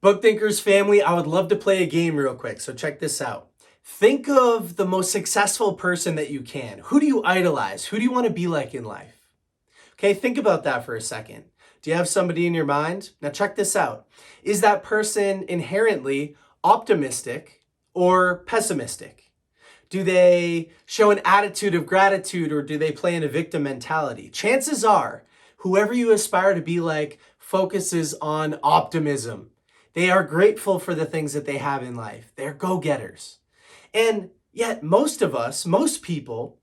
Book Thinkers family, I would love to play a game real quick, so check this out. Think of the most successful person that you can. Who do you idolize? Who do you want to be like in life? Okay, think about that for a second. Do you have somebody in your mind? Now check this out. Is that person inherently optimistic or pessimistic? Do they show an attitude of gratitude or do they play in a victim mentality? Chances are, whoever you aspire to be like focuses on optimism. They are grateful for the things that they have in life. They're go-getters. And yet most of us, most people,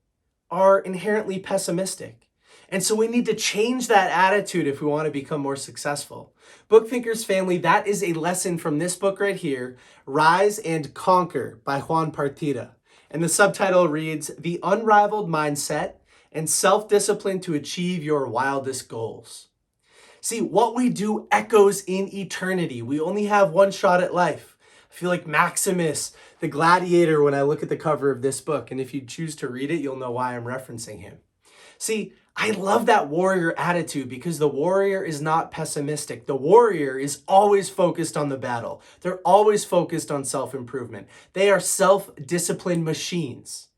are inherently pessimistic. And so we need to change that attitude if we want to become more successful. Book Thinkers family, that is a lesson from this book right here, Rise and Conquer by Juan Partida. And the subtitle reads, The Unrivaled Mindset and Self-Discipline to Achieve Your Wildest Goals. See, what we do echoes in eternity. We only have one shot at life. I feel like Maximus, the gladiator, when I look at the cover of this book. And if you choose to read it, you'll know why I'm referencing him. See, I love that warrior attitude because the warrior is not pessimistic. The warrior is always focused on the battle. They're always focused on self-improvement. They are self-disciplined machines.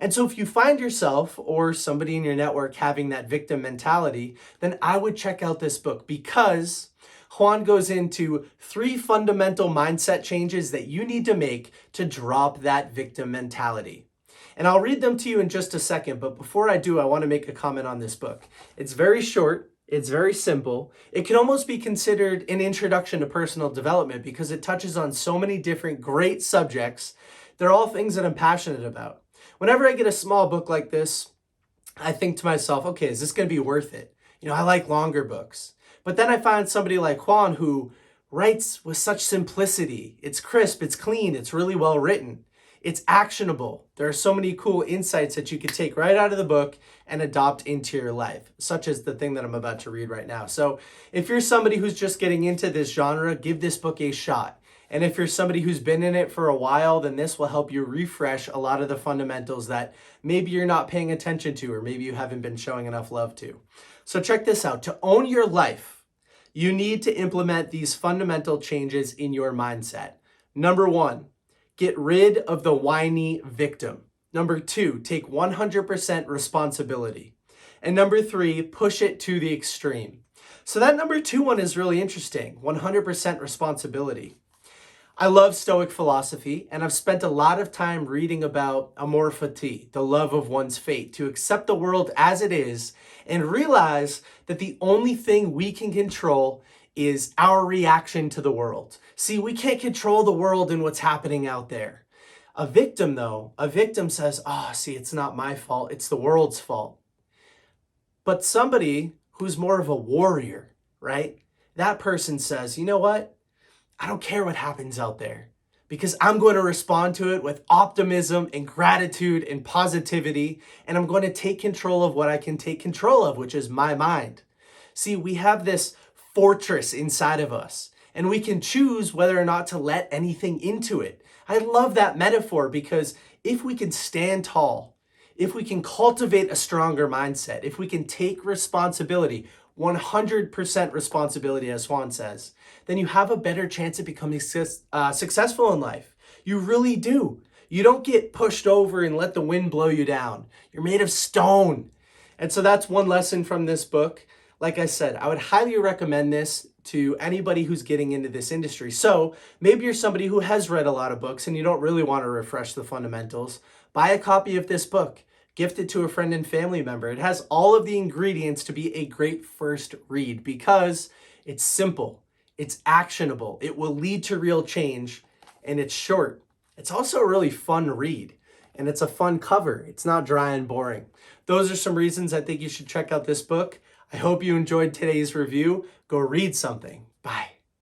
And so if you find yourself or somebody in your network having that victim mentality, then I would check out this book because Juan goes into 3 fundamental mindset changes that you need to make to drop that victim mentality. And I'll read them to you in just a second, but before I do, I want to make a comment on this book. It's very short, it's very simple. It can almost be considered an introduction to personal development because it touches on so many different great subjects. They're all things that I'm passionate about. Whenever I get a small book like this, I think to myself, okay, is this going to be worth it? I like longer books. But then I find somebody like Juan who writes with such simplicity. It's crisp, it's clean, it's really well written. It's actionable. There are so many cool insights that you could take right out of the book and adopt into your life, such as the thing that I'm about to read right now. So if you're somebody who's just getting into this genre, give this book a shot. And if you're somebody who's been in it for a while, then this will help you refresh a lot of the fundamentals that maybe you're not paying attention to, or maybe you haven't been showing enough love to. So check this out. To own your life, you need to implement these fundamental changes in your mindset. Number 1, get rid of the whiny victim. Number 2, take 100% responsibility. And number 3, push it to the extreme. So that number 2 one is really interesting, 100% responsibility. I love Stoic philosophy, and I've spent a lot of time reading about amor fati, the love of one's fate, to accept the world as it is and realize that the only thing we can control is our reaction to the world. See, we can't control the world and what's happening out there. A victim, though, says, see, it's not my fault, it's the world's fault. But somebody who's more of a warrior, right? That person says, you know what? I don't care what happens out there because I'm going to respond to it with optimism and gratitude and positivity, and I'm going to take control of what I can take control of, which is my mind. See, we have this fortress inside of us, and we can choose whether or not to let anything into it. I love that metaphor because if we can stand tall, if we can cultivate a stronger mindset, if we can take responsibility, 100% responsibility, as Juan says, then you have a better chance of becoming successful in life. You really do. You don't get pushed over and let the wind blow you down. You're made of stone. And so that's one lesson from this book. Like I said, I would highly recommend this to anybody who's getting into this industry. So maybe you're somebody who has read a lot of books and you don't really want to refresh the fundamentals. Buy a copy of this book. Gift it to a friend and family member. It has all of the ingredients to be a great first read because it's simple, it's actionable, it will lead to real change, and it's short. It's also a really fun read, and it's a fun cover. It's not dry and boring. Those are some reasons I think you should check out this book. I hope you enjoyed today's review. Go read something. Bye.